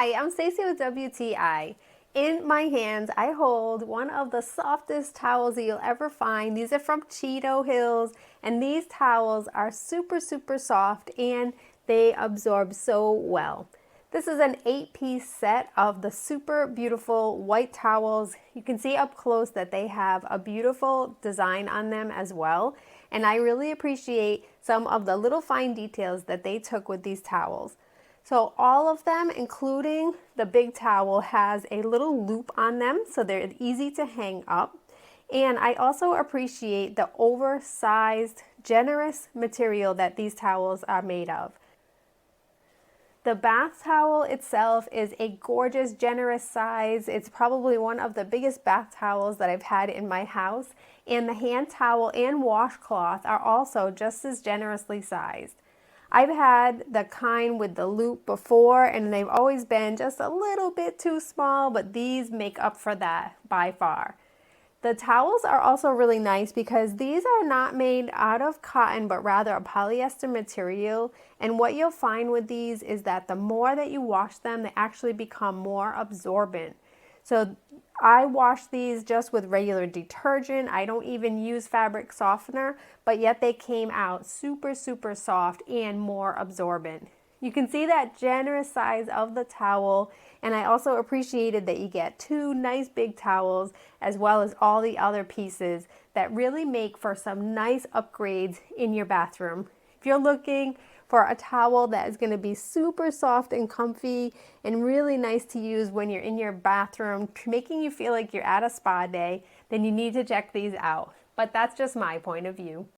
Hi, I'm Stacy with WTI. In my hands, I hold one of the softest towels that you'll ever find. These are from CHINO Hills, and these towels are super soft and they absorb so well. This is an 8-piece set of the super beautiful white towels. You can see up close that they have a beautiful design on them as well. And I really appreciate some of the little fine details that they took with these towels. So all of them, including the big towel, has a little loop on them so they're easy to hang up. And I also appreciate the oversized, generous material that these towels are made of. The bath towel itself is a gorgeous, generous size. It's probably one of the biggest bath towels that I've had in my house. And the hand towel and washcloth are also just as generously sized. I've had the kind with the loop before and they've always been just a little bit too small, but these make up for that by far. The towels are also really nice because these are not made out of cotton, but rather a polyester material. And what you'll find with these is that the more that you wash them, they actually become more absorbent. So I wash these just with regular detergent. I don't even use fabric softener, but yet they came out super soft and more absorbent. You can see that generous size of the towel, and I also appreciated that you get two nice big towels as well as all the other pieces that really make for some nice upgrades in your bathroom. If you're looking for a towel that is going to be super soft and comfy and really nice to use when you're in your bathroom, making you feel like you're at a spa day, then you need to check these out. But that's just my point of view.